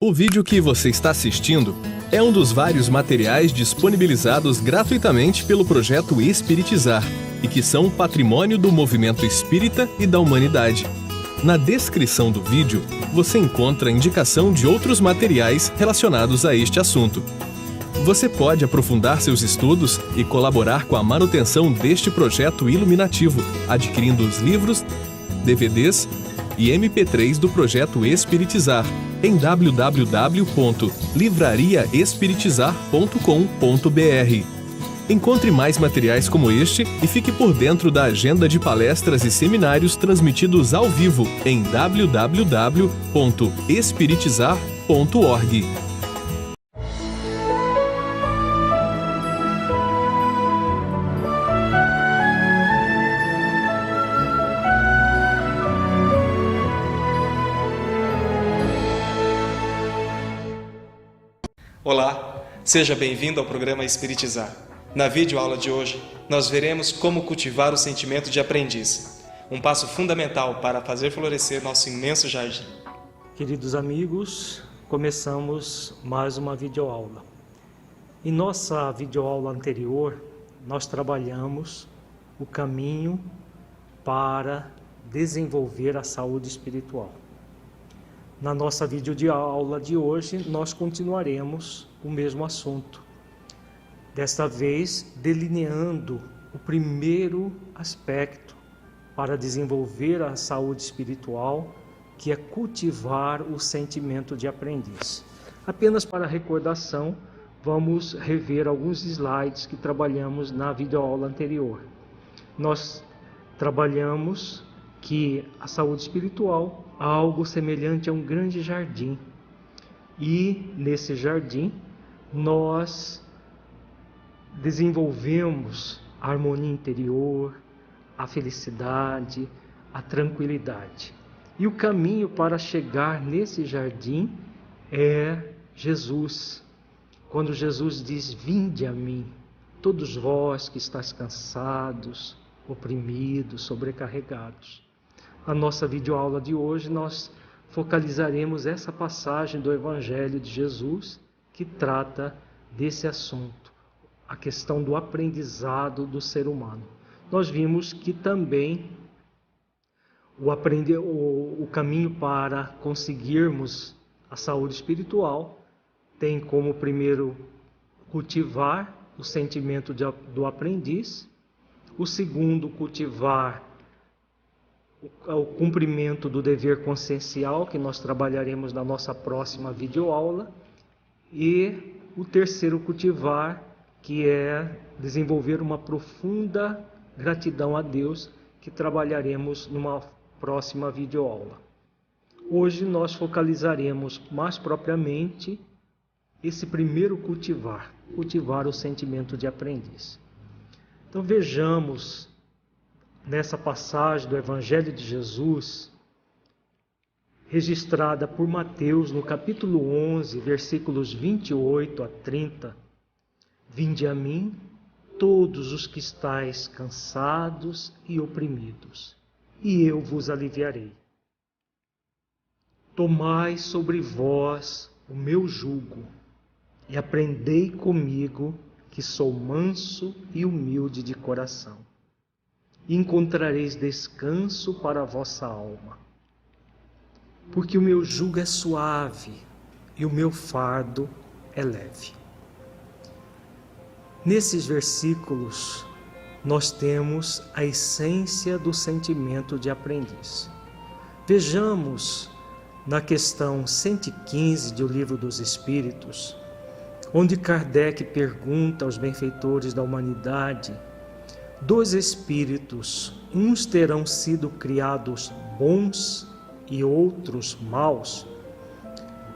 O vídeo que você está assistindo é um dos vários materiais disponibilizados gratuitamente pelo projeto Espiritizar e que são patrimônio do movimento espírita e da humanidade. Na descrição do vídeo, você encontra a indicação de outros materiais relacionados a este assunto. Você pode aprofundar seus estudos e colaborar com a manutenção deste projeto iluminativo, adquirindo os livros, DVDs e MP3 do projeto Espiritizar em www.livrariaespiritizar.com.br. Encontre mais materiais como este e fique por dentro da agenda de palestras e seminários transmitidos ao vivo em www.espiritizar.org. Olá, seja bem-vindo ao programa Espiritizar. Na videoaula de hoje, nós veremos como cultivar o sentimento de aprendiz, um passo fundamental para fazer florescer nosso imenso jardim. Queridos amigos, começamos mais uma videoaula. Em nossa videoaula anterior, nós trabalhamos o caminho para desenvolver a saúde espiritual. Na nossa videoaula de hoje, nós continuaremos o mesmo assunto. Desta vez, delineando o primeiro aspecto para desenvolver a saúde espiritual, que é cultivar o sentimento de aprendiz. Apenas para recordação, vamos rever alguns slides que trabalhamos na videoaula anterior. Nós trabalhamos que a saúde espiritual é algo semelhante a um grande jardim. E nesse jardim nós desenvolvemos a harmonia interior, a felicidade, a tranquilidade. E o caminho para chegar nesse jardim é Jesus. Quando Jesus diz: "Vinde a mim, todos vós que estáis cansados, oprimidos, sobrecarregados." A nossa videoaula de hoje nós focalizaremos essa passagem do Evangelho de Jesus que trata desse assunto, a questão do aprendizado do ser humano. Nós vimos que também o caminho para conseguirmos a saúde espiritual tem como primeiro cultivar o sentimento do aprendiz, o segundo cultivar o cumprimento do dever consciencial, que nós trabalharemos na nossa próxima videoaula, e o terceiro cultivar, que é desenvolver uma profunda gratidão a Deus, que trabalharemos numa próxima videoaula. Hoje nós focalizaremos mais propriamente esse primeiro cultivar o sentimento de aprendiz. Então vejamos nessa passagem do Evangelho de Jesus, registrada por Mateus no capítulo 11, versículos 28 a 30, "Vinde a mim, todos os que estáis cansados e oprimidos, e eu vos aliviarei. Tomai sobre vós o meu jugo, e aprendei comigo, que sou manso e humilde de coração. E encontrareis descanso para a vossa alma. Porque o meu jugo é suave e o meu fardo é leve." Nesses versículos, nós temos a essência do sentimento de aprendiz. Vejamos na questão 115 do Livro dos Espíritos, onde Kardec pergunta aos benfeitores da humanidade: "Dois espíritos, uns terão sido criados bons e outros maus?"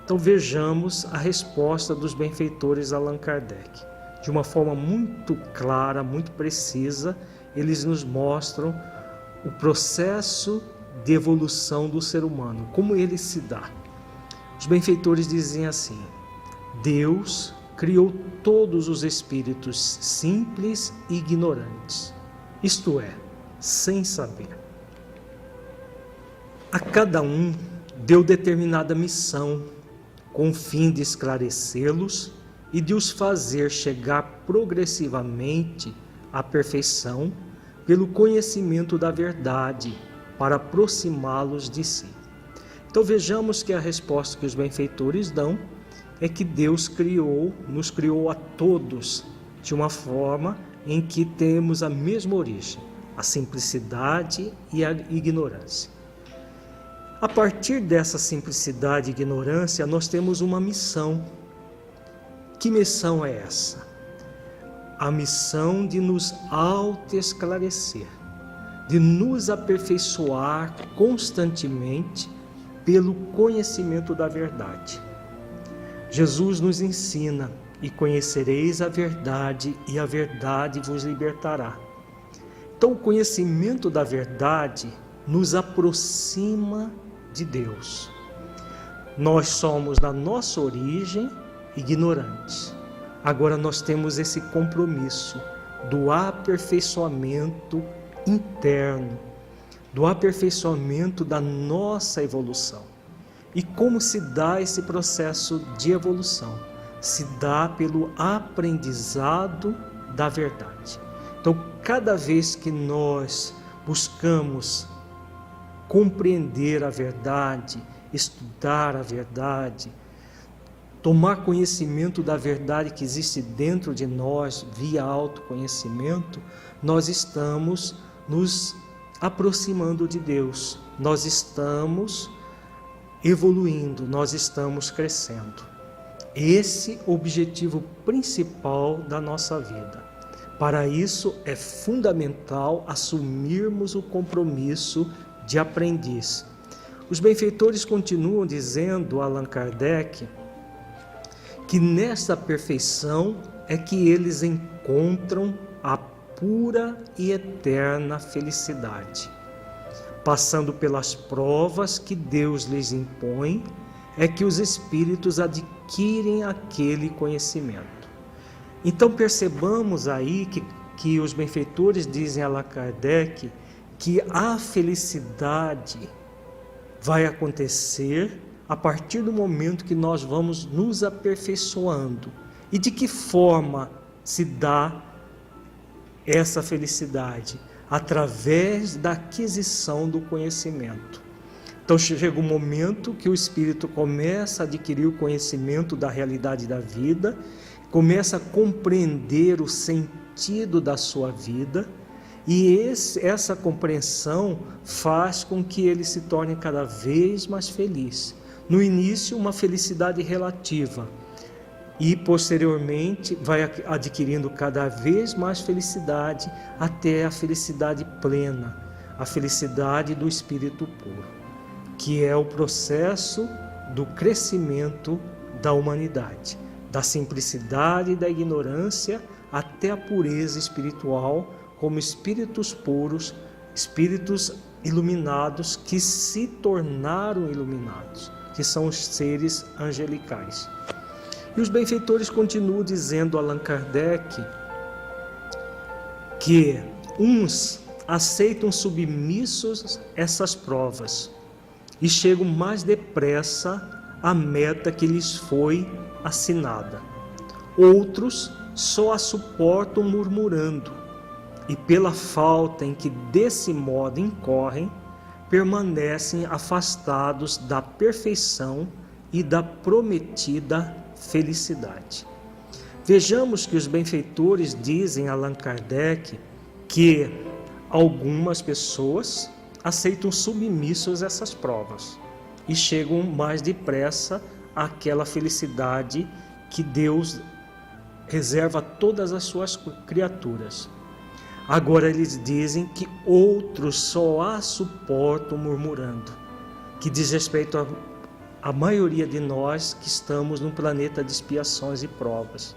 Então vejamos a resposta dos benfeitores Allan Kardec. De uma forma muito clara, muito precisa, eles nos mostram o processo de evolução do ser humano, como ele se dá. Os benfeitores dizem assim: Deus criou todos os espíritos simples e ignorantes, isto é, sem saber. A cada um deu determinada missão, com o fim de esclarecê-los e de os fazer chegar progressivamente à perfeição pelo conhecimento da verdade, para aproximá-los de si. Então vejamos que a resposta que os benfeitores dão é que Deus nos criou a todos de uma forma em que temos a mesma origem, a simplicidade e a ignorância. A partir dessa simplicidade e ignorância, nós temos uma missão. Que missão é essa? A missão de nos autoesclarecer, de nos aperfeiçoar constantemente pelo conhecimento da verdade. Jesus nos ensina: e conhecereis a verdade, e a verdade vos libertará. Então, o conhecimento da verdade nos aproxima de Deus. Nós somos, na nossa origem, ignorantes. Agora nós temos esse compromisso do aperfeiçoamento interno, do aperfeiçoamento da nossa evolução. E como se dá esse processo de evolução? Se dá pelo aprendizado da verdade. Então, cada vez que nós buscamos compreender a verdade, estudar a verdade, tomar conhecimento da verdade que existe dentro de nós via autoconhecimento, nós estamos nos aproximando de Deus, nós estamos evoluindo, nós estamos crescendo. Esse é o objetivo principal da nossa vida. Para isso é fundamental assumirmos o compromisso de aprendiz. Os benfeitores continuam dizendo a Allan Kardec que nessa perfeição é que eles encontram a pura e eterna felicidade. Passando pelas provas que Deus lhes impõe, é que os espíritos adquirem aquele conhecimento. Então percebamos aí que os benfeitores dizem a Allan Kardec que a felicidade vai acontecer a partir do momento que nós vamos nos aperfeiçoando. E de que forma se dá essa felicidade? Através da aquisição do conhecimento. Então chega um momento que o espírito começa a adquirir o conhecimento da realidade da vida, começa a compreender o sentido da sua vida, e essa compreensão faz com que ele se torne cada vez mais feliz. No início, uma felicidade relativa, e posteriormente vai adquirindo cada vez mais felicidade até a felicidade plena, a felicidade do espírito puro, que é o processo do crescimento da humanidade, da simplicidade e da ignorância até a pureza espiritual, como espíritos puros, espíritos iluminados que se tornaram iluminados, que são os seres angelicais. E os benfeitores continuam dizendo a Allan Kardec que uns aceitam submissos essas provas e chegam mais depressa à meta que lhes foi assinada. Outros só a suportam murmurando e, pela falta em que desse modo incorrem, permanecem afastados da perfeição e da prometida felicidade. Vejamos que os benfeitores dizem a Allan Kardec que algumas pessoas aceitam submissos essas provas e chegam mais depressa àquela felicidade que Deus reserva a todas as suas criaturas. Agora eles dizem que outros só a suportam murmurando, que diz respeito à maioria de nós que estamos num planeta de expiações e provas.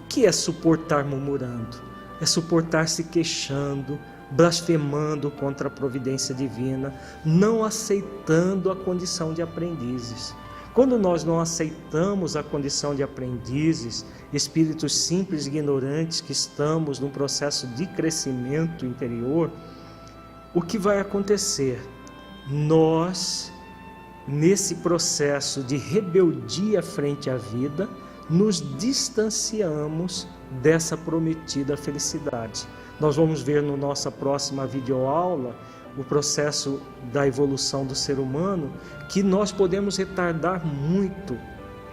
O que é suportar murmurando? É suportar se queixando, blasfemando contra a providência divina, não aceitando a condição de aprendizes. Quando nós não aceitamos a condição de aprendizes, espíritos simples e ignorantes que estamos num processo de crescimento interior, o que vai acontecer? Nós nesse processo de rebeldia frente à vida, nos distanciamos dessa prometida felicidade. Nós vamos ver na nossa próxima videoaula o processo da evolução do ser humano, que nós podemos retardar muito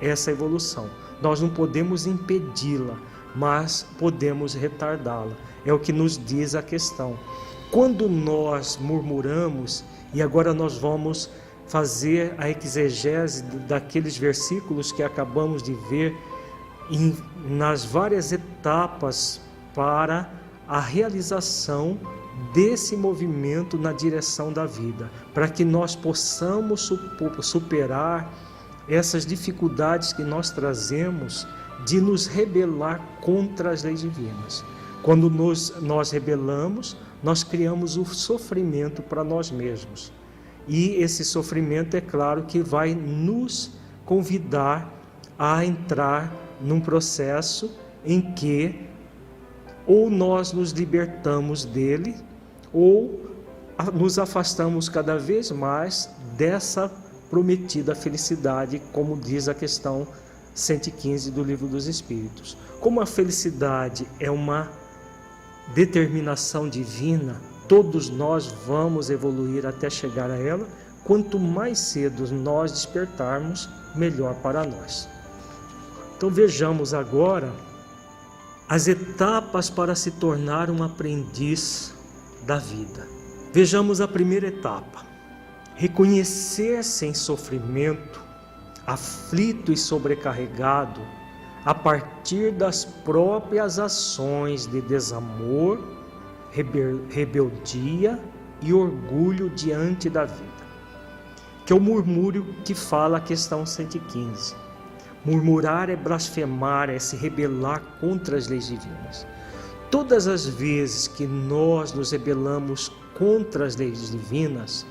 essa evolução. Nós não podemos impedi-la, mas podemos retardá-la. É o que nos diz a questão. Quando nós murmuramos, e agora nós vamos fazer a exegese daqueles versículos que acabamos de ver nas várias etapas para a realização desse movimento na direção da vida, para que nós possamos superar essas dificuldades que nós trazemos de nos rebelar contra as leis divinas. Quando nós rebelamos, nós criamos o sofrimento para nós mesmos. E esse sofrimento, é claro, que vai nos convidar a entrar num processo em que ou nós nos libertamos dele, ou nos afastamos cada vez mais dessa prometida felicidade, como diz a questão 115 do Livro dos Espíritos. Como a felicidade é uma determinação divina, todos nós vamos evoluir até chegar a ela. Quanto mais cedo nós despertarmos, melhor para nós. Então vejamos agora as etapas para se tornar um aprendiz da vida. Vejamos a primeira etapa: reconhecer-se em sofrimento, aflito e sobrecarregado, a partir das próprias ações de desamor, rebeldia e orgulho diante da vida, que é o murmúrio que fala a questão 115. Murmurar é blasfemar, é se rebelar contra as leis divinas. Todas as vezes que nós nos rebelamos contra as leis divinas,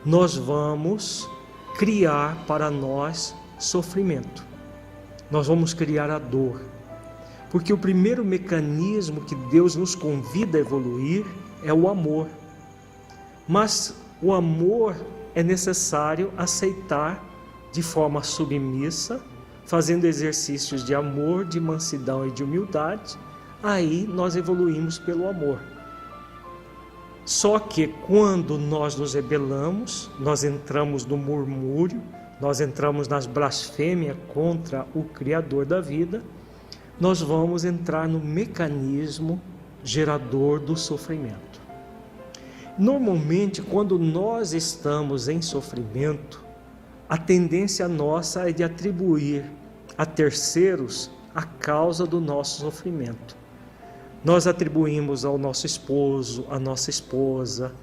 nós vamos criar para nós sofrimento. Nós vamos criar a dor. Porque o primeiro mecanismo que Deus nos convida a evoluir é o amor. Mas o amor é necessário aceitar de forma submissa, fazendo exercícios de amor, de mansidão e de humildade. Aí nós evoluímos pelo amor. Só que quando nós nos rebelamos, nós entramos no murmúrio, nós entramos nas blasfêmias contra o Criador da vida, nós vamos entrar no mecanismo gerador do sofrimento. Normalmente, quando nós estamos em sofrimento, a tendência nossa é de atribuir a terceiros a causa do nosso sofrimento. Nós atribuímos ao nosso esposo, à nossa esposa,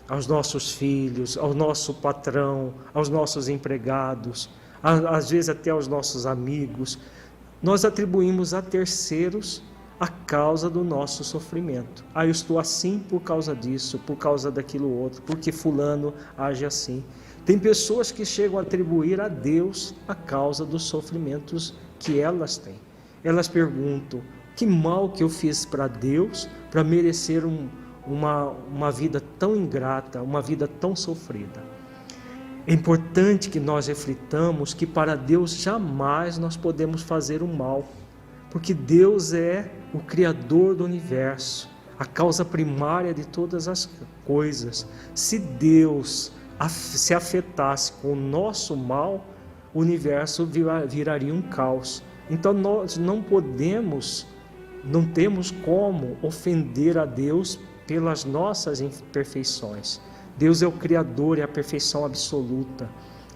aos nossos filhos, ao nosso patrão, aos nossos empregados, às vezes até aos nossos amigos. Nós atribuímos a terceiros a causa do nosso sofrimento. Eu estou assim por causa disso, por causa daquilo outro, porque fulano age assim. Tem pessoas que chegam a atribuir a Deus a causa dos sofrimentos que elas têm. Elas perguntam: que mal que eu fiz para Deus para merecer uma vida tão ingrata, uma vida tão sofrida? É importante que nós reflitamos que para Deus jamais nós podemos fazer o mal, porque Deus é o Criador do universo, a causa primária de todas as coisas. Se Deus se afetasse com o nosso mal, o universo viraria um caos. Então nós não temos como ofender a Deus pelas nossas imperfeições. Deus é o Criador, é a perfeição absoluta.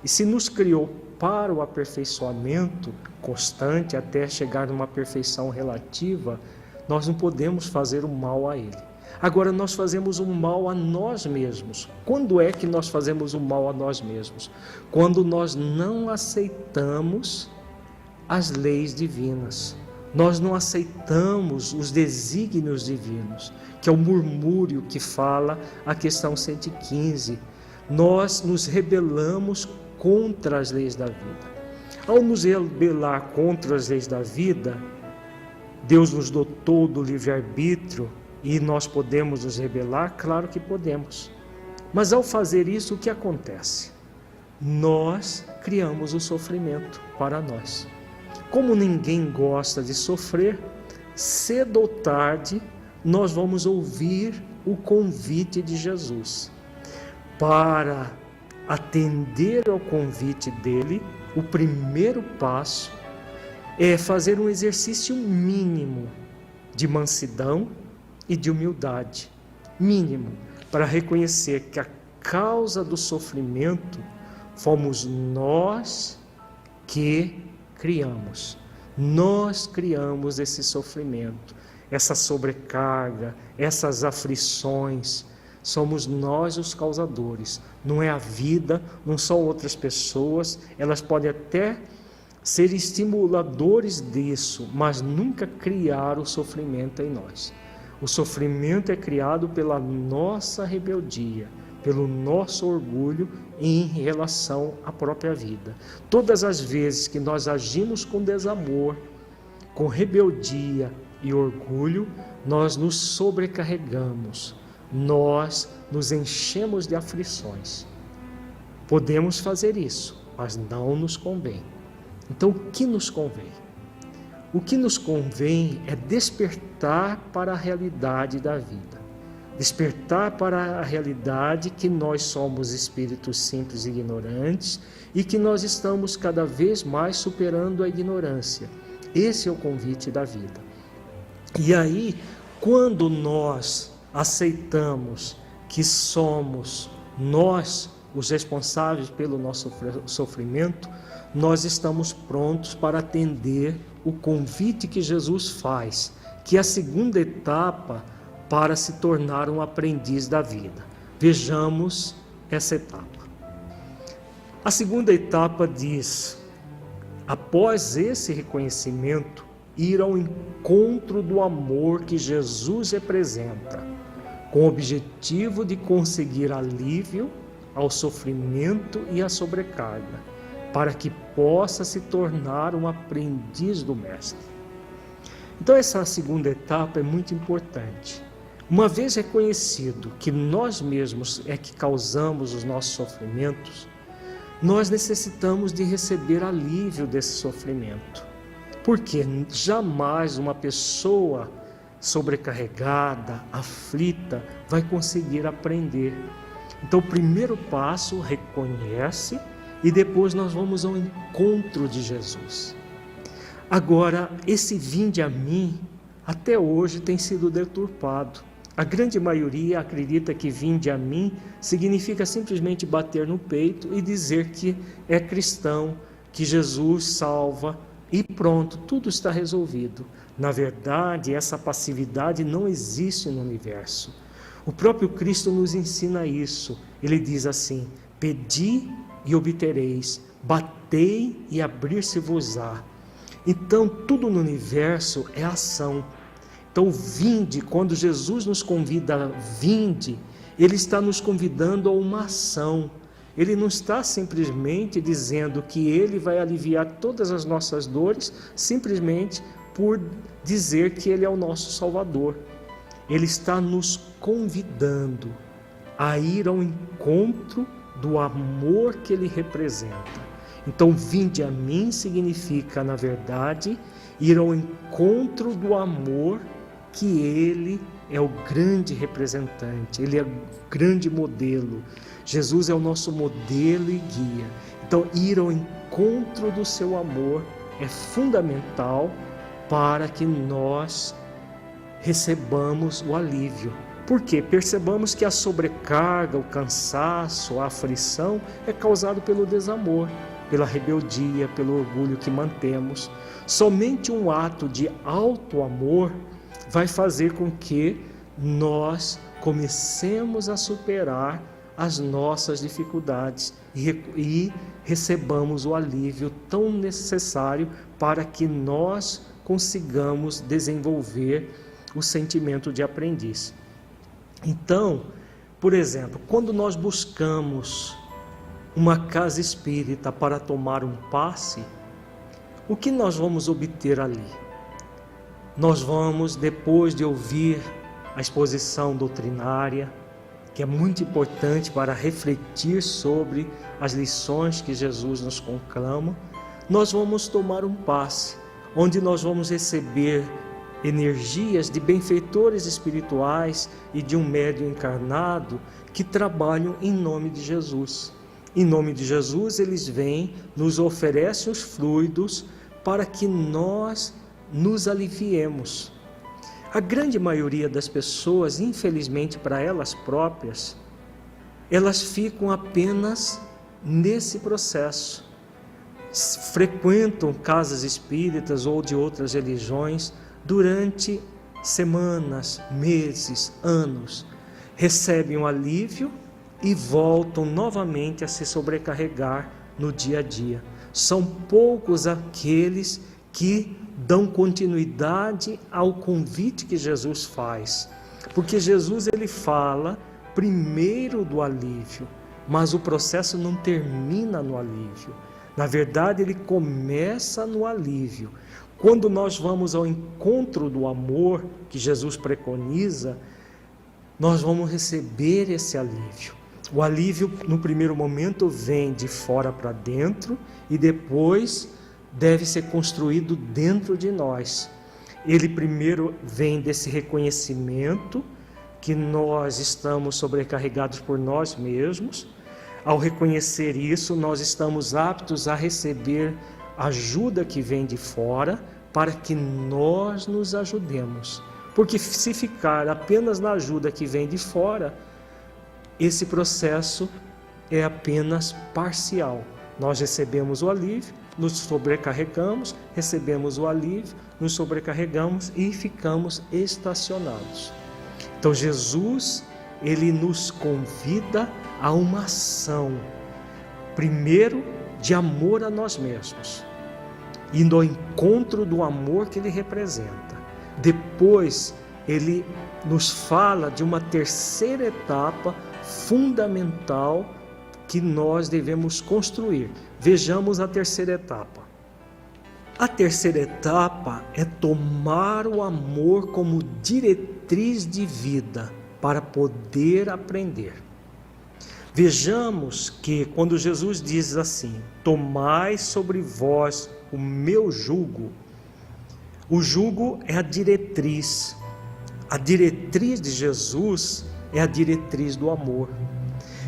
E se nos criou para o aperfeiçoamento constante, até chegar numa perfeição relativa, nós não podemos fazer o mal a Ele. Agora, nós fazemos o mal a nós mesmos. Quando é que nós fazemos o mal a nós mesmos? Quando nós não aceitamos as leis divinas. Nós não aceitamos os desígnios divinos, que é o murmúrio que fala a questão 115. Nós nos rebelamos contra as leis da vida. Ao nos rebelar contra as leis da vida, Deus nos dotou do livre-arbítrio e nós podemos nos rebelar? Claro que podemos. Mas ao fazer isso, o que acontece? nós criamos o sofrimento para nós. Como ninguém gosta de sofrer, cedo ou tarde nós vamos ouvir o convite de Jesus. Para atender ao convite dele, o primeiro passo é fazer um exercício mínimo de mansidão e de humildade. Mínimo, para reconhecer que a causa do sofrimento fomos nós que criamos. Nós criamos esse sofrimento, essa sobrecarga, essas aflições. Somos nós os causadores. Não é a vida, não são outras pessoas. Elas podem até ser estimuladores disso, mas nunca criar o sofrimento em nós. O sofrimento é criado pela nossa rebeldia, pelo nosso orgulho em relação à própria vida. Todas as vezes que nós agimos com desamor, com rebeldia e orgulho, nós nos sobrecarregamos, nós nos enchemos de aflições. Podemos fazer isso, mas não nos convém. Então, o que nos convém? O que nos convém é despertar para a realidade da vida. Despertar para a realidade que nós somos espíritos simples e ignorantes e que nós estamos cada vez mais superando a ignorância. Esse é o convite da vida. E aí, quando nós aceitamos que somos nós os responsáveis pelo nosso sofrimento, nós estamos prontos para atender o convite que Jesus faz, que é a segunda etapa para se tornar um aprendiz da vida. Vejamos essa etapa. A segunda etapa diz: após esse reconhecimento, ir ao encontro do amor que Jesus representa, com o objetivo de conseguir alívio ao sofrimento e à sobrecarga, para que possa se tornar um aprendiz do Mestre. Então essa segunda etapa é muito importante. Uma vez reconhecido que nós mesmos é que causamos os nossos sofrimentos, nós necessitamos de receber alívio desse sofrimento. Porque jamais uma pessoa sobrecarregada, aflita, vai conseguir aprender. Então o primeiro passo, reconhece, e depois nós vamos ao encontro de Jesus. Agora, esse vinde a mim, até hoje tem sido deturpado. A grande maioria acredita que vinde a mim significa simplesmente bater no peito e dizer que é cristão, que Jesus salva e pronto, tudo está resolvido. Na verdade, essa passividade não existe no universo. O próprio Cristo nos ensina isso. Ele diz assim: pedi e obtereis, batei e abrir-se-vos-á. Então, tudo no universo é ação. Então, vinde, quando Jesus nos convida a vinde, Ele está nos convidando a uma ação. Ele não está simplesmente dizendo que Ele vai aliviar todas as nossas dores, simplesmente por dizer que Ele é o nosso Salvador. Ele está nos convidando a ir ao encontro do amor que Ele representa. Então, vinde a mim significa, na verdade, ir ao encontro do amor que Ele é o grande representante, Ele é o grande modelo. Jesus é o nosso modelo e guia. Então, ir ao encontro do seu amor é fundamental para que nós recebamos o alívio. Por quê? Percebamos que a sobrecarga, o cansaço, a aflição é causado pelo desamor, pela rebeldia, pelo orgulho que mantemos. Somente um ato de alto amor vai fazer com que nós comecemos a superar as nossas dificuldades e recebamos o alívio tão necessário para que nós consigamos desenvolver o sentimento de aprendiz. Então, por exemplo, quando nós buscamos uma casa espírita para tomar um passe, o que nós vamos obter ali? Nós vamos, depois de ouvir a exposição doutrinária, que é muito importante para refletir sobre as lições que Jesus nos conclama, nós vamos tomar um passe, onde nós vamos receber energias de benfeitores espirituais e de um médium encarnado que trabalham em nome de Jesus. Em nome de Jesus, eles vêm, nos oferecem os fluidos para que nós nos aliviemos. A grande maioria das pessoas, infelizmente para elas próprias, elas ficam apenas nesse processo. Frequentam casas espíritas ou de outras religiões durante semanas, meses, anos, recebem um alívio e voltam novamente a se sobrecarregar no dia a dia. São poucos aqueles que dão continuidade ao convite que Jesus faz, porque Jesus ele fala primeiro do alívio, mas o processo não termina no alívio. Na verdade, ele começa no alívio. Quando nós vamos ao encontro do amor que Jesus preconiza, nós vamos receber esse alívio. O alívio, no primeiro momento, vem de fora para dentro e depois deve ser construído dentro de nós. Ele primeiro vem desse reconhecimento que nós estamos sobrecarregados por nós mesmos. Ao reconhecer isso, nós estamos aptos a receber ajuda que vem de fora para que nós nos ajudemos. Porque se ficar apenas na ajuda que vem de fora, esse processo é apenas parcial. Nós recebemos o alívio, nos sobrecarregamos, recebemos o alívio, nos sobrecarregamos e ficamos estacionados. Então Jesus, ele nos convida a uma ação, primeiro de amor a nós mesmos, indo ao encontro do amor que ele representa. Depois, ele nos fala de uma terceira etapa fundamental que nós devemos construir. Vejamos a terceira etapa. A terceira etapa é tomar o amor como diretriz de vida para poder aprender. Vejamos que quando Jesus diz assim: tomai sobre vós o meu jugo, o jugo é a diretriz. A diretriz de Jesus é a diretriz do amor.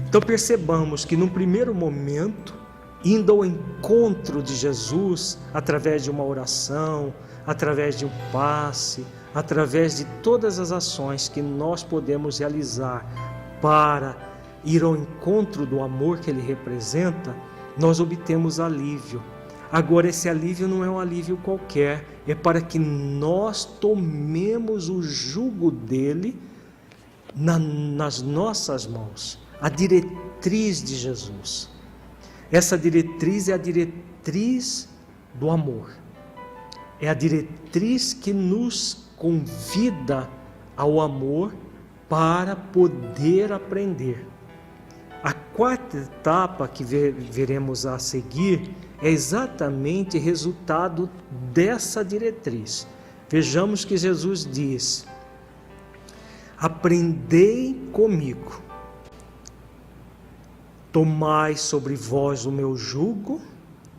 Então percebamos que num primeiro momento, indo ao encontro de Jesus, através de uma oração, através de um passe, através de todas as ações que nós podemos realizar para ir ao encontro do amor que ele representa, nós obtemos alívio. Agora, esse alívio não é um alívio qualquer, é para que nós tomemos o jugo dele nas nossas mãos, a diretriz de Jesus. Essa diretriz é a diretriz do amor, é a diretriz que nos convida ao amor para poder aprender. A quarta etapa que veremos a seguir é exatamente resultado dessa diretriz. Vejamos que Jesus diz: aprendei comigo, tomai sobre vós o meu jugo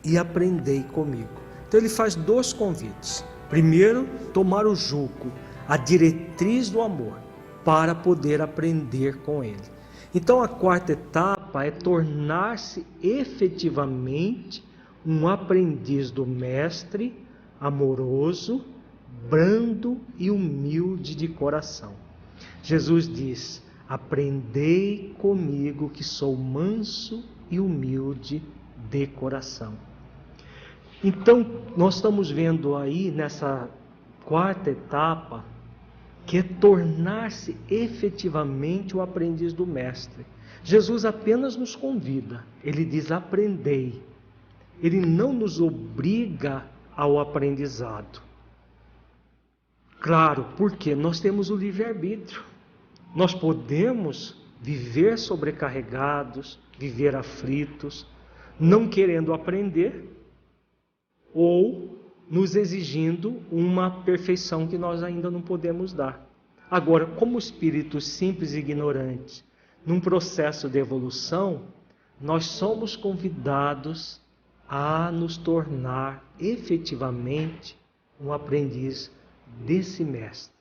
e aprendei comigo. Então ele faz dois convites. Primeiro, tomar o jugo, a diretriz do amor, para poder aprender com ele. Então a quarta etapa é tornar-se efetivamente um aprendiz do mestre, amoroso, brando e humilde de coração. Jesus diz: aprendei comigo que sou manso e humilde de coração. Então nós estamos vendo aí nessa quarta etapa que é tornar-se efetivamente o aprendiz do mestre. Jesus apenas nos convida, ele diz: aprendei. Ele não nos obriga ao aprendizado. Claro, porque nós temos o livre-arbítrio. Nós podemos viver sobrecarregados, viver aflitos, não querendo aprender, ou nos exigindo uma perfeição que nós ainda não podemos dar. Agora, como espíritos simples e ignorantes, num processo de evolução, nós somos convidados a nos tornar efetivamente um aprendiz desse mestre,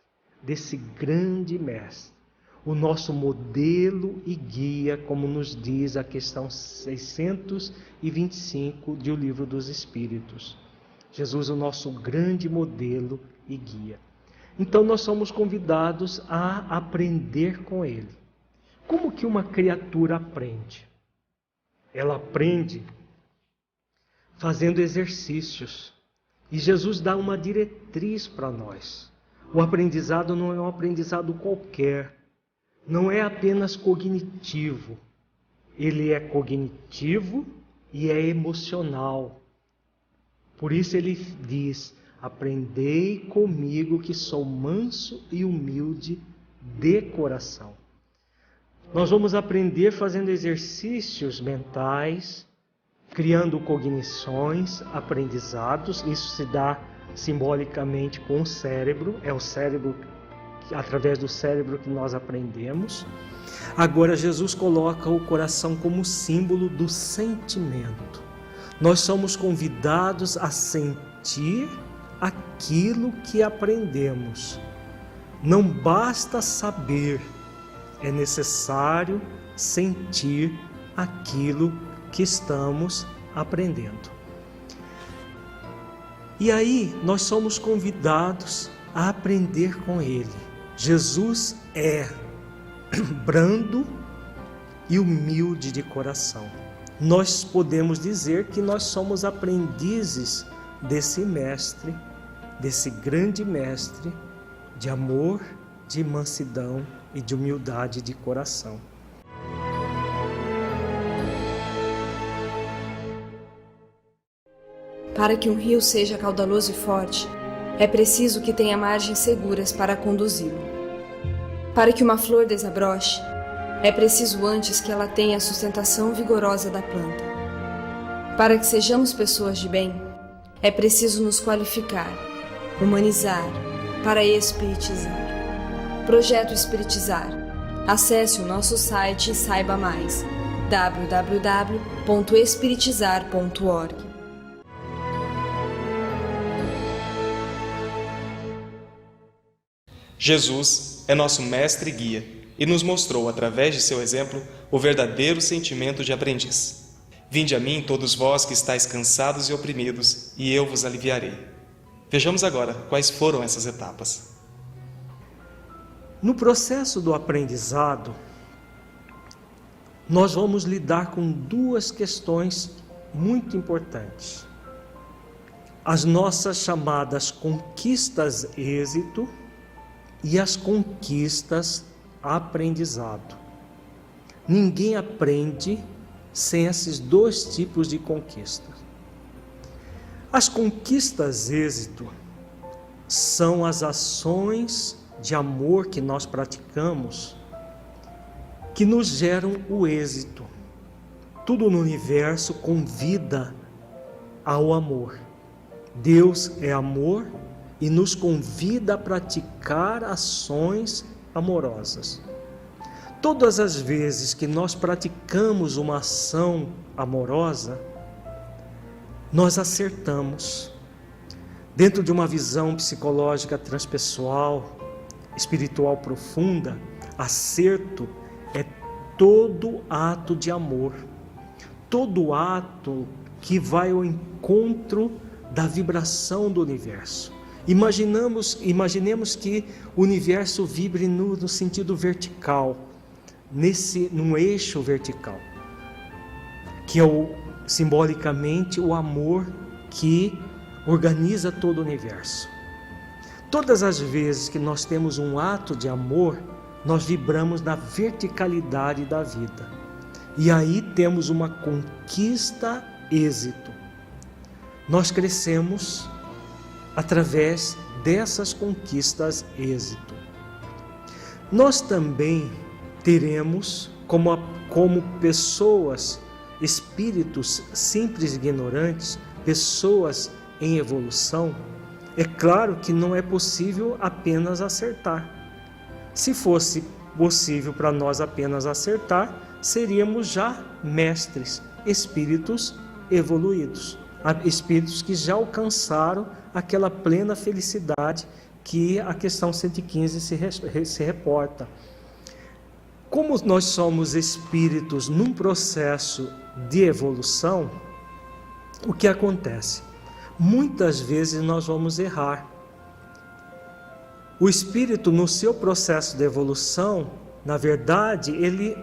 desse grande mestre. O nosso modelo e guia, como nos diz a questão 625 do Livro dos Espíritos. Jesus é o nosso grande modelo e guia. Então nós somos convidados a aprender com Ele. Como que uma criatura aprende? Ela aprende fazendo exercícios. E Jesus dá uma diretriz para nós. O aprendizado não é um aprendizado qualquer. Não é apenas cognitivo. Ele é cognitivo e é emocional. Por isso ele diz: aprendei comigo que sou manso e humilde de coração. Nós vamos aprender fazendo exercícios mentais, criando cognições, aprendizados. Isso se dá simbolicamente com o cérebro. É o cérebro, através do cérebro que nós aprendemos. Agora Jesus coloca o coração como símbolo do sentimento. Nós somos convidados a sentir aquilo que aprendemos. Não basta saber, é necessário sentir aquilo que estamos aprendendo. E aí nós somos convidados a aprender com Ele. Jesus é brando e humilde de coração. Nós podemos dizer que nós somos aprendizes desse mestre, desse grande mestre de amor, de mansidão e de humildade de coração. Para que um rio seja caudaloso e forte, é preciso que tenha margens seguras para conduzi-lo. Para que uma flor desabroche, é preciso antes que ela tenha a sustentação vigorosa da planta. Para que sejamos pessoas de bem, é preciso nos qualificar, humanizar, para espiritizar. Projeto Espiritizar. Acesse o nosso site e saiba mais. www.espiritizar.org. Jesus é nosso mestre e guia e nos mostrou, através de seu exemplo, o verdadeiro sentimento de aprendiz. Vinde a mim, todos vós que estáis cansados e oprimidos, e eu vos aliviarei. Vejamos agora quais foram essas etapas. No processo do aprendizado, nós vamos lidar com duas questões muito importantes. As nossas chamadas conquistas êxito e as conquistas aprendizado. Ninguém aprende sem esses dois tipos de conquistas. As conquistas êxito são as ações de amor que nós praticamos que nos geram o êxito. Tudo no universo convida ao amor. Deus é amor e nos convida a praticar ações amorosas. Todas as vezes que nós praticamos uma ação amorosa, nós acertamos. Dentro de uma visão psicológica transpessoal, espiritual profunda, acerto é todo ato de amor, todo ato que vai ao encontro da vibração do universo. Imaginemos que o universo vibre no sentido vertical, num eixo vertical, que é simbolicamente o amor que organiza todo o universo. Todas as vezes que nós temos um ato de amor, nós vibramos na verticalidade da vida. E aí temos uma conquista êxito. Nós crescemos através dessas conquistas êxito. Nós também teremos, como pessoas, espíritos simples e ignorantes, pessoas em evolução, é claro que não é possível apenas acertar. Se fosse possível para nós apenas acertar, seríamos já mestres, espíritos evoluídos, espíritos que já alcançaram aquela plena felicidade que a questão 115 se reporta. Como nós somos espíritos num processo de evolução, o que acontece? Muitas vezes nós vamos errar. O espírito, no seu processo de evolução, na verdade,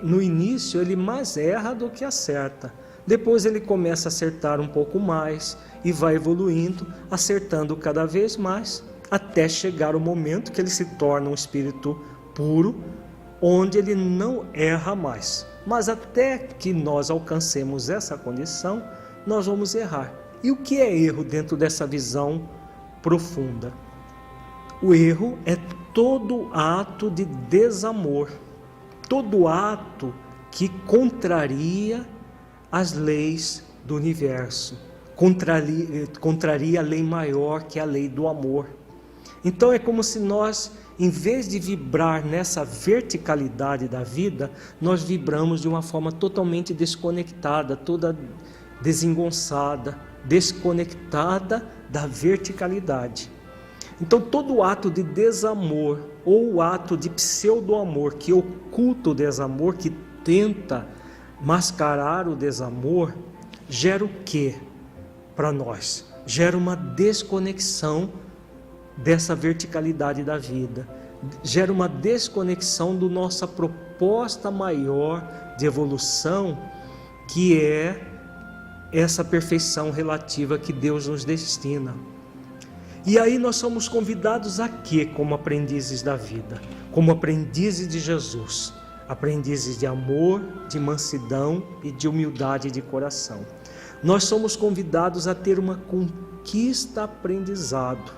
no início ele mais erra do que acerta. Depois ele começa a acertar um pouco mais e vai evoluindo, acertando cada vez mais, até chegar o momento que ele se torna um espírito puro, onde ele não erra mais. Mas até que nós alcancemos essa condição, nós vamos errar. E o que é erro dentro dessa visão profunda? O erro é todo ato de desamor, todo ato que contraria as leis do universo, contraria a lei maior que é a lei do amor. Então é como se nós, em vez de vibrar nessa verticalidade da vida, nós vibramos de uma forma totalmente desconectada, toda desengonçada, desconectada da verticalidade. Então todo ato de desamor ou ato de pseudo-amor que oculta o desamor, que tenta mascarar o desamor, gera o quê para nós? Gera uma desconexão dessa verticalidade da vida, gera uma desconexão da nossa proposta maior de evolução, que é essa perfeição relativa que Deus nos destina. E aí nós somos convidados a quê como aprendizes da vida? Como aprendizes de Jesus, aprendizes de amor, de mansidão e de humildade de coração. Nós somos convidados a ter uma conquista aprendizado.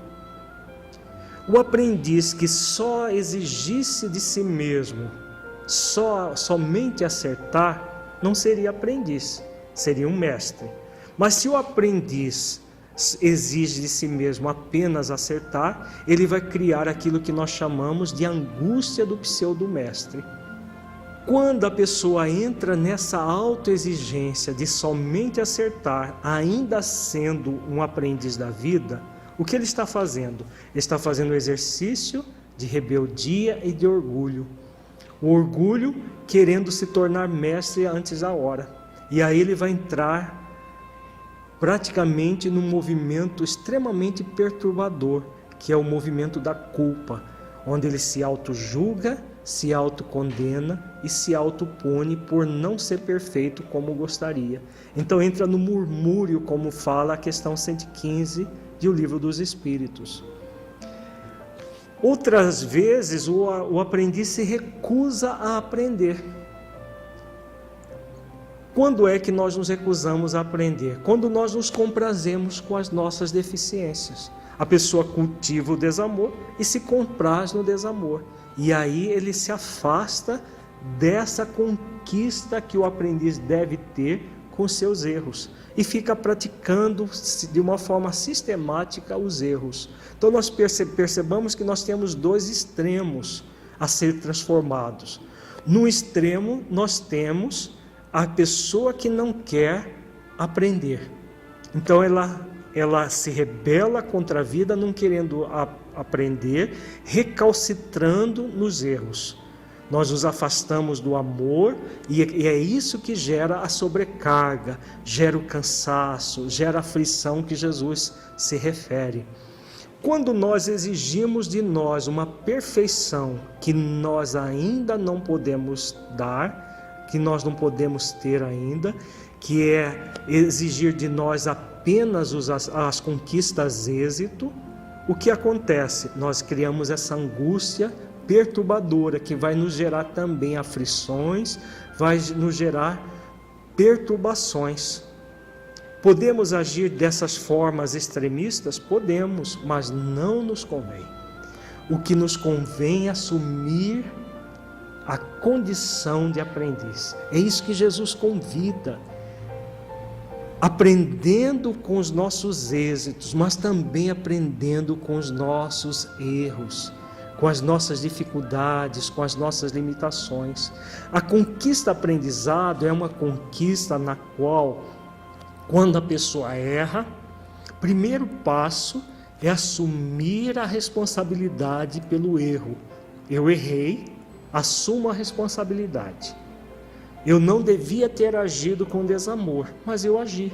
O aprendiz que só exigisse de si mesmo, somente acertar, não seria aprendiz, seria um mestre. Mas se o aprendiz exige de si mesmo apenas acertar, ele vai criar aquilo que nós chamamos de angústia do pseudo-mestre. Quando a pessoa entra nessa autoexigência de somente acertar, ainda sendo um aprendiz da vida, o que ele está fazendo? Ele está fazendo um exercício de rebeldia e de orgulho. O orgulho querendo se tornar mestre antes da hora. E aí ele vai entrar praticamente num movimento extremamente perturbador, que é o movimento da culpa, onde ele se auto-julga, se autocondena e se autopune por não ser perfeito como gostaria. Então entra no murmúrio, como fala a questão 115 de O Livro dos Espíritos. Outras vezes o aprendiz se recusa a aprender. Quando é que nós nos recusamos a aprender? Quando nós nos comprazemos com as nossas deficiências. A pessoa cultiva o desamor e se compraz no desamor. E aí ele se afasta dessa conquista que o aprendiz deve ter com seus erros. E fica praticando de uma forma sistemática os erros. Então nós percebamos que nós temos dois extremos a ser transformados. No extremo nós temos a pessoa que não quer aprender. Então ela se rebela contra a vida, não querendo aprender, recalcitrando nos erros. Nós nos afastamos do amor e é isso que gera a sobrecarga, gera o cansaço, gera a aflição que Jesus se refere. Quando nós exigimos de nós uma perfeição que nós ainda não podemos dar, que nós não podemos ter ainda, que é exigir de nós apenas as conquistas êxito, o que acontece? Nós criamos essa angústia perturbadora que vai nos gerar também aflições, vai nos gerar perturbações. Podemos agir dessas formas extremistas? Podemos, mas não nos convém. O que nos convém é assumir a condição de aprendiz. É isso que Jesus convida. Aprendendo com os nossos êxitos, mas também aprendendo com os nossos erros. com as nossas dificuldades, com as nossas limitações. A conquista aprendizado é uma conquista na qual, quando a pessoa erra, primeiro passo é assumir a responsabilidade pelo erro. Eu errei, assumo a responsabilidade. Eu não devia ter agido com desamor, mas eu agi.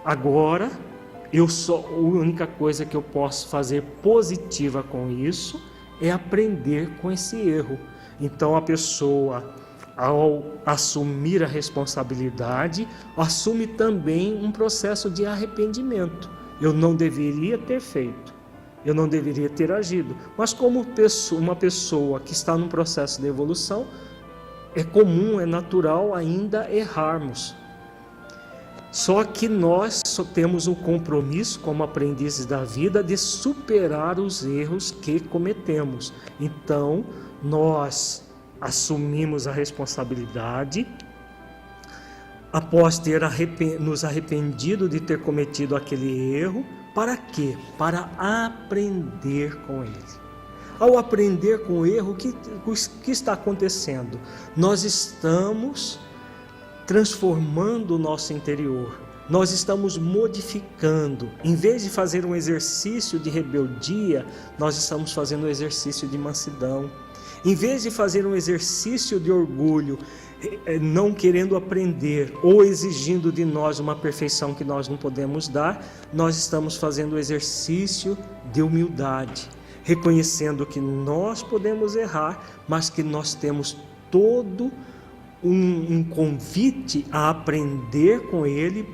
Agora, a única coisa que eu posso fazer positiva com isso é aprender com esse erro. Então a pessoa, ao assumir a responsabilidade, assume também um processo de arrependimento. Eu não deveria ter feito, eu não deveria ter agido. Mas como uma pessoa que está num processo de evolução, é comum, é natural ainda errarmos. Só que nós só temos um compromisso como aprendizes da vida de superar os erros que cometemos. Então, nós assumimos a responsabilidade após ter nos arrependido de ter cometido aquele erro. Para quê? Para aprender com ele. Ao aprender com o erro, o que está acontecendo? Nós estamos transformando o nosso interior. Nós estamos modificando. Em vez de fazer um exercício de rebeldia, nós estamos fazendo um exercício de mansidão. Em vez de fazer um exercício de orgulho, não querendo aprender ou exigindo de nós uma perfeição que nós não podemos dar, nós estamos fazendo o exercício de humildade, reconhecendo que nós podemos errar, mas que nós temos todo um convite a aprender com ele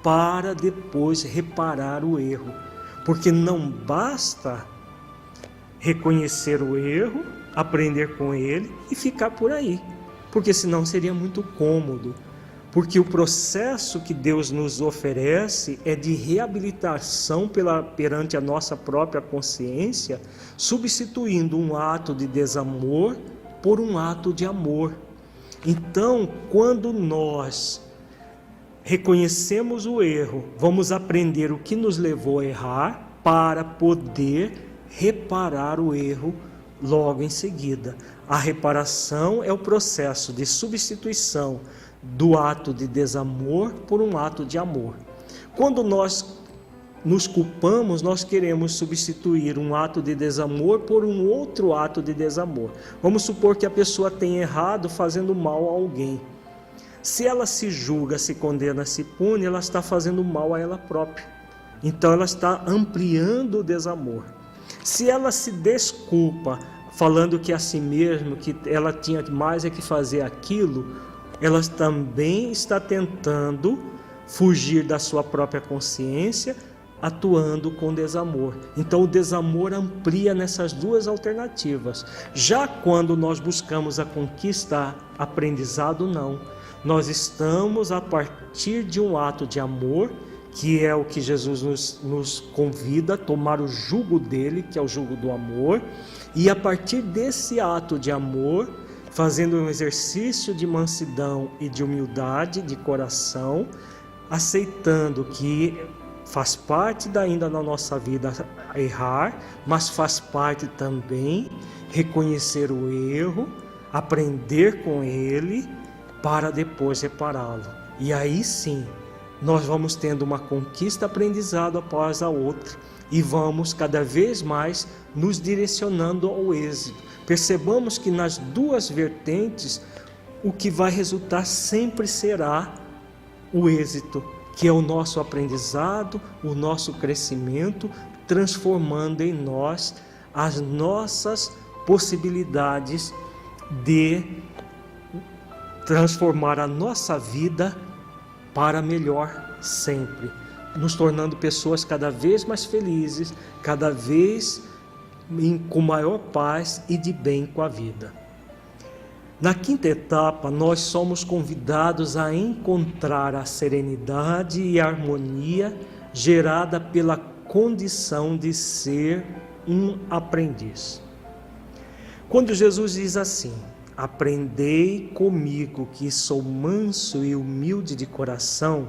para depois reparar o erro. Porque não basta reconhecer o erro, aprender com ele e ficar por aí, porque senão seria muito cômodo. Porque o processo que Deus nos oferece é de reabilitação perante a nossa própria consciência, substituindo um ato de desamor por um ato de amor. Então, quando nós reconhecemos o erro, vamos aprender o que nos levou a errar para poder reparar o erro logo em seguida. A reparação é o processo de substituição do ato de desamor por um ato de amor. Quando nós nos culpamos, nós queremos substituir um ato de desamor por um outro ato de desamor. Vamos supor que a pessoa tenha errado fazendo mal a alguém. Se ela se julga, se condena, se pune, ela está fazendo mal a ela própria. Então ela está ampliando o desamor. Se ela se desculpa, falando que a si mesma, que ela tinha mais é que fazer aquilo, ela também está tentando fugir da sua própria consciência, atuando com desamor. Então o desamor amplia nessas duas alternativas. Já quando nós buscamos a conquista, aprendizado, não. Nós estamos a partir de um ato de amor, que é o que Jesus nos convida a tomar o jugo dele, que é o jugo do amor, e a partir desse ato de amor, fazendo um exercício de mansidão e de humildade de coração, aceitando que faz parte ainda na nossa vida errar, mas faz parte também reconhecer o erro, aprender com ele, para depois repará-lo. E aí sim, nós vamos tendo uma conquista aprendizado após a outra e vamos cada vez mais nos direcionando ao êxito. Percebamos que nas duas vertentes o que vai resultar sempre será o êxito, que é o nosso aprendizado, o nosso crescimento, transformando em nós as nossas possibilidades de transformar a nossa vida para melhor sempre, nos tornando pessoas cada vez mais felizes, cada vez com maior paz e de bem com a vida. Na quinta etapa, nós somos convidados a encontrar a serenidade e a harmonia gerada pela condição de ser um aprendiz. Quando Jesus diz assim: aprendei comigo que sou manso e humilde de coração,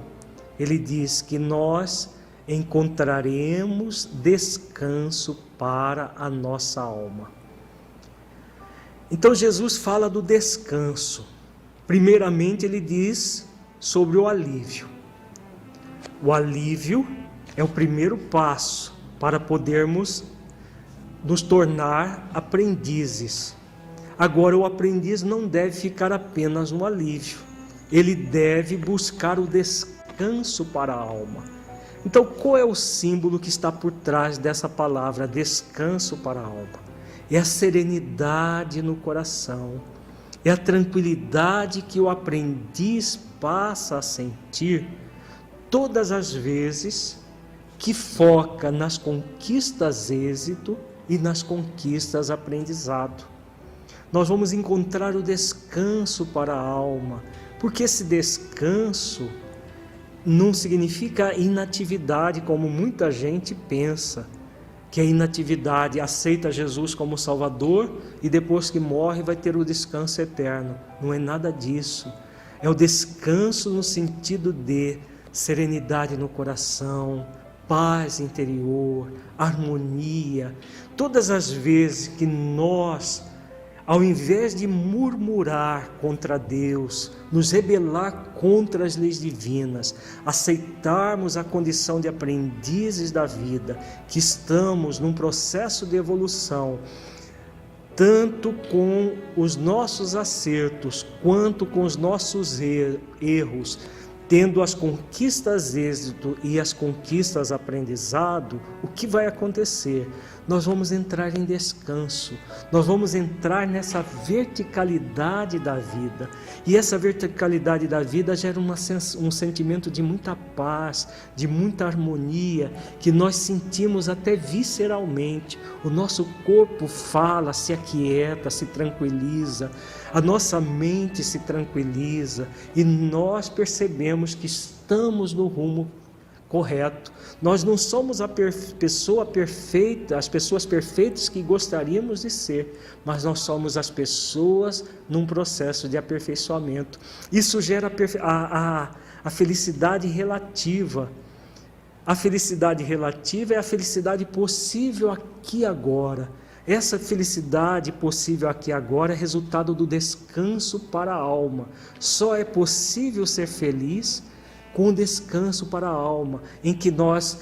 ele diz que nós encontraremos descanso para a nossa alma. Então Jesus fala do descanso. Primeiramente ele diz sobre o alívio. O alívio é o primeiro passo para podermos nos tornar aprendizes. Agora, o aprendiz não deve ficar apenas no alívio. Ele deve buscar o descanso para a alma. Então, qual é o símbolo que está por trás dessa palavra, descanso para a alma? É a serenidade no coração, é a tranquilidade que o aprendiz passa a sentir todas as vezes que foca nas conquistas êxito e nas conquistas aprendizado. Nós vamos encontrar o descanso para a alma, porque esse descanso não significa inatividade, como muita gente pensa, que a inatividade aceita Jesus como Salvador e depois que morre vai ter o descanso eterno. Não é nada disso. É o descanso no sentido de serenidade no coração, paz interior, harmonia. Todas as vezes que nós, ao invés de murmurar contra Deus, nos rebelar contra as leis divinas, aceitarmos a condição de aprendizes da vida, que estamos num processo de evolução, tanto com os nossos acertos, quanto com os nossos erros, tendo as conquistas êxito e as conquistas aprendizado, o que vai acontecer? Nós vamos entrar em descanso, nós vamos entrar nessa verticalidade da vida, e essa verticalidade da vida gera um sentimento de muita paz, de muita harmonia, que nós sentimos até visceralmente. O nosso corpo fala, se aquieta, se tranquiliza, a nossa mente se tranquiliza, e nós percebemos que estamos no rumo correto. Nós não somos a pessoa perfeita, as pessoas perfeitas que gostaríamos de ser, mas nós somos as pessoas num processo de aperfeiçoamento. Isso gera a felicidade relativa. A felicidade relativa é a felicidade possível aqui e agora. Essa felicidade possível aqui e agora é resultado do descanso para a alma. Só é possível ser feliz com descanso para a alma, em que nós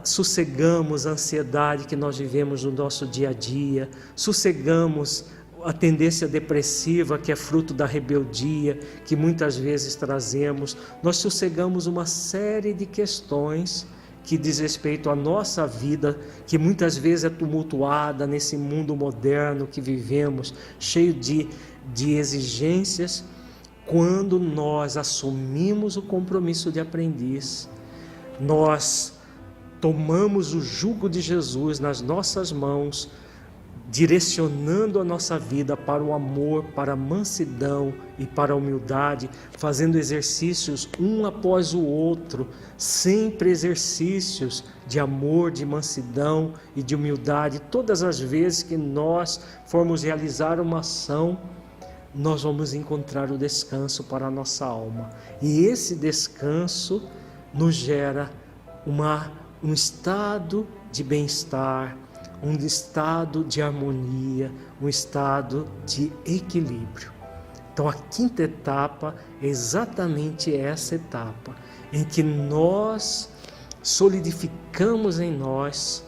sossegamos a ansiedade que nós vivemos no nosso dia a dia, sossegamos a tendência depressiva que é fruto da rebeldia que muitas vezes trazemos, nós sossegamos uma série de questões que diz respeito à nossa vida, que muitas vezes é tumultuada nesse mundo moderno que vivemos, cheio de exigências. Quando nós assumimos o compromisso de aprendiz, nós tomamos o jugo de Jesus nas nossas mãos, direcionando a nossa vida para o amor, para a mansidão e para a humildade, fazendo exercícios um após o outro, sempre exercícios de amor, de mansidão e de humildade. Todas as vezes que nós formos realizar uma ação, nós vamos encontrar o descanso para a nossa alma. E esse descanso nos gera um estado de bem-estar, um estado de harmonia, um estado de equilíbrio. Então a quinta etapa é exatamente essa etapa, em que nós solidificamos em nós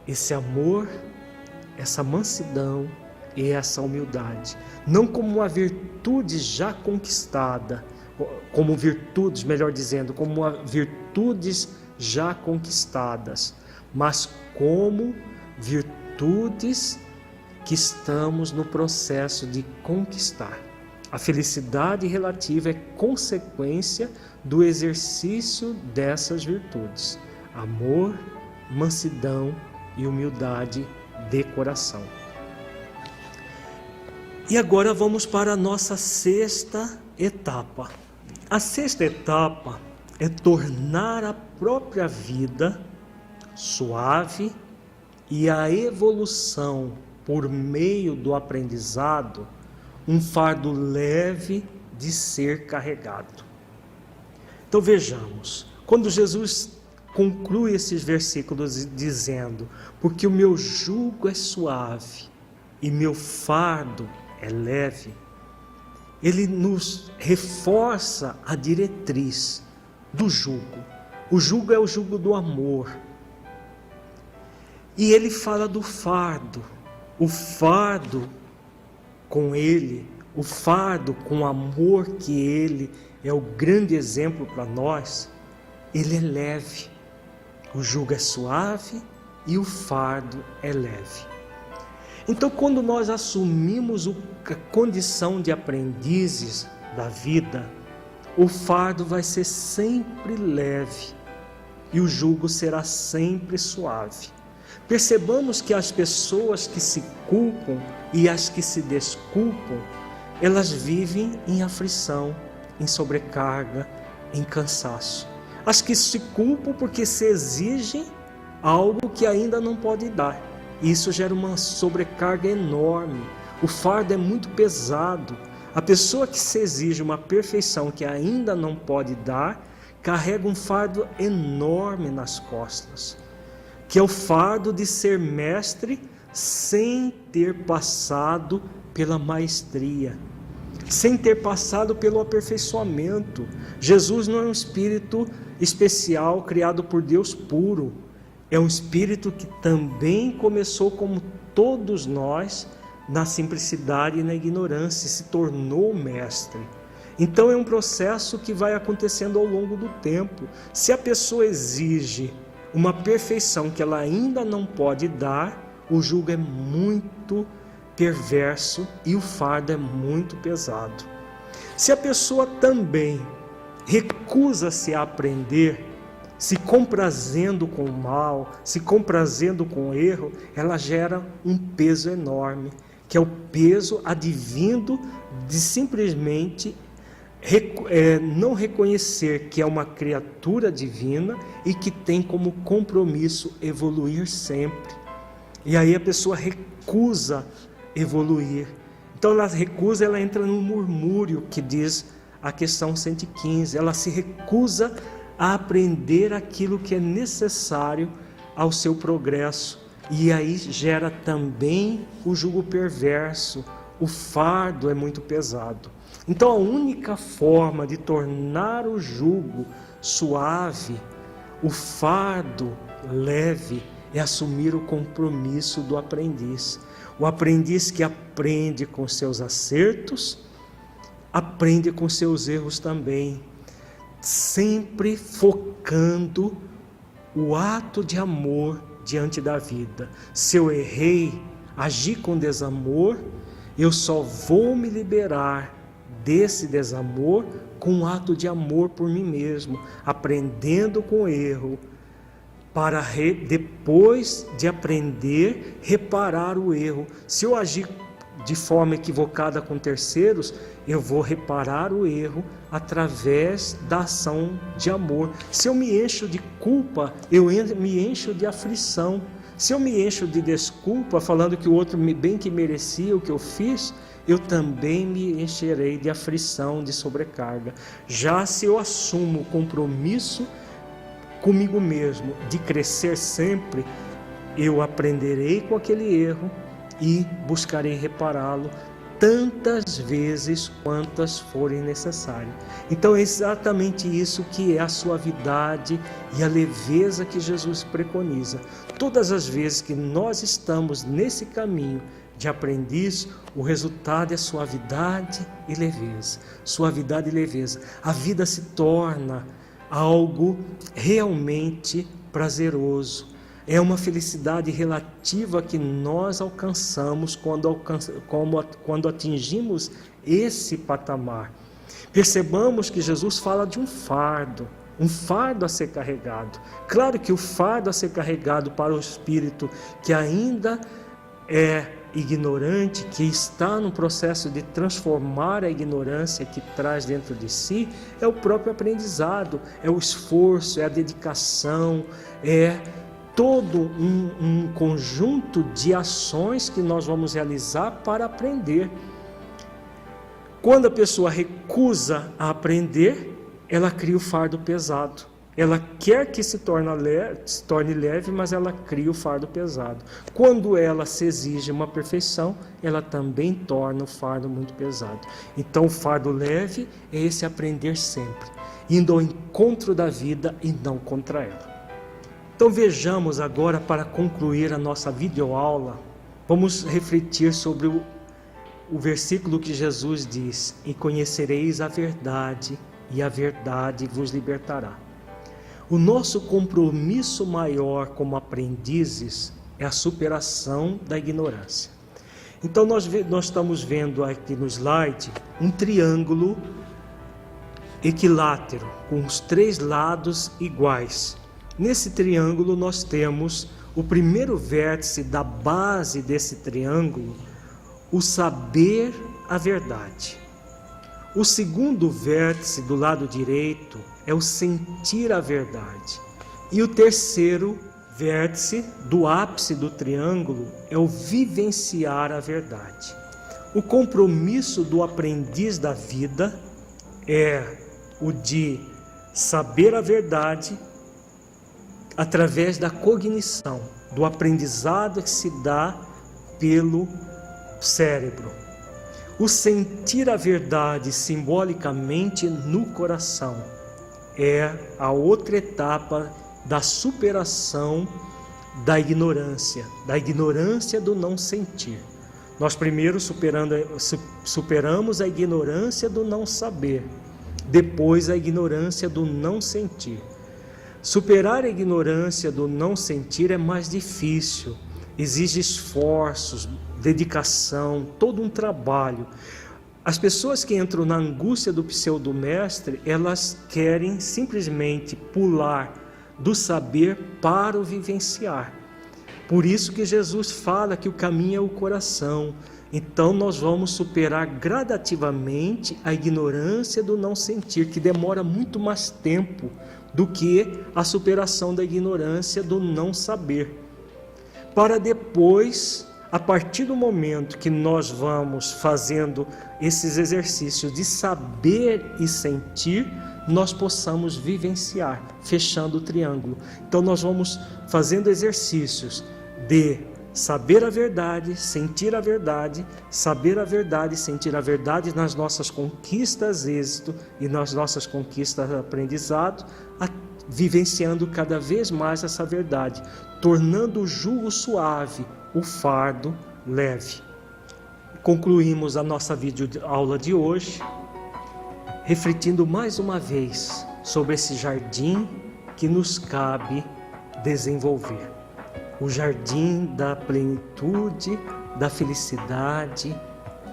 esse amor, essa mansidão e essa humildade, não como uma virtude já conquistada, como virtudes, melhor dizendo, como virtudes já conquistadas, mas como virtudes que estamos no processo de conquistar. A felicidade relativa é consequência do exercício dessas virtudes: amor, mansidão e humildade de coração. E agora vamos para a nossa sexta etapa. A sexta etapa é tornar a própria vida suave e a evolução por meio do aprendizado um fardo leve de ser carregado. Então vejamos, quando Jesus conclui esses versículos dizendo: porque o meu jugo é suave e meu fardo é leve, ele nos reforça a diretriz do jugo. O jugo é o jugo do amor. E ele fala do fardo. O fardo com ele, o fardo com o amor que ele é o grande exemplo para nós, ele é leve. O jugo é suave e o fardo é leve. Então, quando nós assumimos a condição de aprendizes da vida, o fardo vai ser sempre leve e o jugo será sempre suave. Percebamos que as pessoas que se culpam e as que se desculpam, elas vivem em aflição, em sobrecarga, em cansaço. As que se culpam porque se exigem algo que ainda não pode dar. Isso gera uma sobrecarga enorme. O fardo é muito pesado. A pessoa que se exige uma perfeição que ainda não pode dar, carrega um fardo enorme nas costas, que é o fardo de ser mestre sem ter passado pela maestria, sem ter passado pelo aperfeiçoamento. Jesus não é um espírito especial criado por Deus puro. É um espírito que também começou como todos nós, na simplicidade e na ignorância, e se tornou mestre. Então é um processo que vai acontecendo ao longo do tempo. Se a pessoa exige uma perfeição que ela ainda não pode dar, o jugo é muito perverso e o fardo é muito pesado. Se a pessoa também recusa-se a aprender, se comprazendo com o mal, se comprazendo com o erro, ela gera um peso enorme, que é o peso advindo de simplesmente não reconhecer que é uma criatura divina e que tem como compromisso evoluir sempre. E aí a pessoa recusa evoluir. Então ela recusa, ela entra no murmúrio que diz a questão 115. Ela se recusa a aprender aquilo que é necessário ao seu progresso. E aí gera também o jugo perverso. O fardo é muito pesado. Então a única forma de tornar o jugo suave, o fardo leve, é assumir o compromisso do aprendiz. O aprendiz que aprende com seus acertos, aprende com seus erros também, sempre focando o ato de amor diante da vida. Se eu errei, agi com desamor, eu só vou me liberar desse desamor com um ato de amor por mim mesmo, aprendendo com o erro, para depois de aprender, reparar o erro. Se eu agir de forma equivocada com terceiros, eu vou reparar o erro através da ação de amor. Se eu me encho de culpa, eu me encho de aflição. Se eu me encho de desculpa, falando que o outro bem que merecia o que eu fiz, eu também me encherei de aflição, de sobrecarga. Já se eu assumo o compromisso comigo mesmo de crescer sempre, eu aprenderei com aquele erro e buscarei repará-lo tantas vezes quantas forem necessárias. Então é exatamente isso que é a suavidade e a leveza que Jesus preconiza. Todas as vezes que nós estamos nesse caminho de aprendiz, o resultado é suavidade e leveza. Suavidade e leveza. A vida se torna algo realmente prazeroso. É uma felicidade relativa que nós alcançamos quando atingimos esse patamar. Percebamos que Jesus fala de um fardo a ser carregado. Claro que o fardo a ser carregado para o espírito que ainda é ignorante, que está no processo de transformar a ignorância que traz dentro de si, é o próprio aprendizado, é o esforço, é a dedicação, é todo um conjunto de ações que nós vamos realizar para aprender. Quando a pessoa recusa a aprender, ela cria o fardo pesado. ela quer que se torne leve, mas ela cria o fardo pesado. Quando ela se exige uma perfeição, ela também torna o fardo muito pesado. Então o fardo leve é esse aprender sempre, indo ao encontro da vida e não contra ela. Então vejamos agora, para concluir a nossa videoaula, vamos refletir sobre o versículo que Jesus diz: e conhecereis a verdade, e a verdade vos libertará. O nosso compromisso maior como aprendizes é a superação da ignorância. Então nós estamos vendo aqui no slide um triângulo equilátero, com os 3 lados iguais. Nesse triângulo nós temos o primeiro vértice da base desse triângulo, o saber a verdade. O segundo vértice do lado direito é o sentir a verdade. E o terceiro vértice do ápice do triângulo é o vivenciar a verdade. O compromisso do aprendiz da vida é o de saber a verdade através da cognição, do aprendizado que se dá pelo cérebro. O sentir a verdade simbolicamente no coração é a outra etapa da superação da ignorância do não sentir. Nós primeiro superamos a ignorância do não saber, depois a ignorância do não sentir. Superar a ignorância do não sentir é mais difícil, exige esforços, dedicação, todo um trabalho. As pessoas que entram na angústia do pseudo-mestre, elas querem simplesmente pular do saber para o vivenciar. Por isso que Jesus fala que o caminho é o coração. Então nós vamos superar gradativamente a ignorância do não sentir, que demora muito mais tempo do que a superação da ignorância do não saber. Para depois, a partir do momento que nós vamos fazendo esses exercícios de saber e sentir, nós possamos vivenciar, fechando o triângulo. Então nós vamos fazendo exercícios de saber a verdade, sentir a verdade, saber a verdade, sentir a verdade nas nossas conquistas êxito e nas nossas conquistas aprendizado, vivenciando cada vez mais essa verdade, tornando o jugo suave, o fardo leve. Concluímos a nossa videoaula de hoje, refletindo mais uma vez sobre esse jardim que nos cabe desenvolver. O jardim da plenitude, da felicidade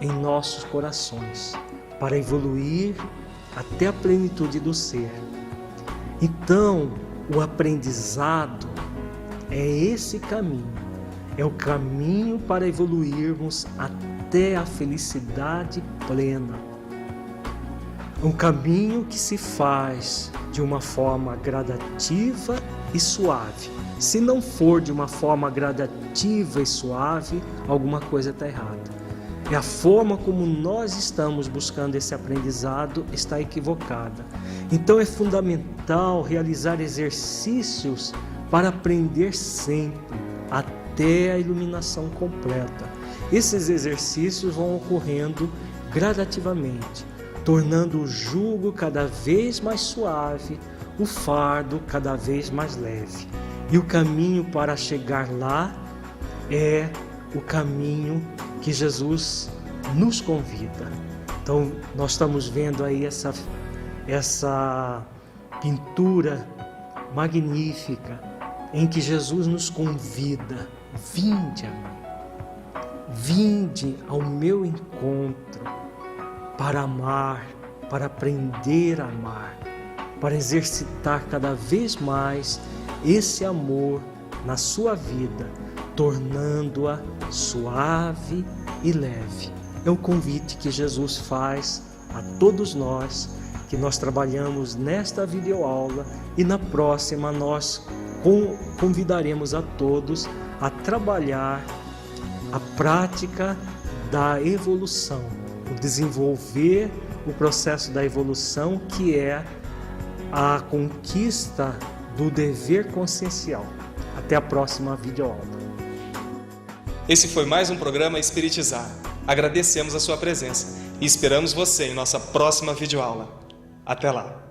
em nossos corações, para evoluir até a plenitude do ser. Então, o aprendizado é esse caminho, é o caminho para evoluirmos até a felicidade plena. Um caminho que se faz de uma forma gradativa e suave. Se não for de uma forma gradativa e suave, alguma coisa está errada. É a forma como nós estamos buscando esse aprendizado está equivocada. Então é fundamental realizar exercícios para aprender sempre, até a iluminação completa. Esses exercícios vão ocorrendo gradativamente, tornando o jugo cada vez mais suave, o fardo cada vez mais leve. E o caminho para chegar lá é o caminho que Jesus nos convida. Então, nós estamos vendo aí essa pintura magnífica em que Jesus nos convida: vinde a mim, vinde ao meu encontro para amar, para aprender a amar, para exercitar cada vez mais esse amor na sua vida, tornando-a suave e leve. É o convite que Jesus faz a todos nós, que nós trabalhamos nesta videoaula, e na próxima nós convidaremos a todos a trabalhar a prática da evolução, o desenvolver o processo da evolução, que é a conquista do dever consciencial. Até a próxima videoaula. Esse foi mais um programa Espiritizar. Agradecemos a sua presença e esperamos você em nossa próxima videoaula. Até lá!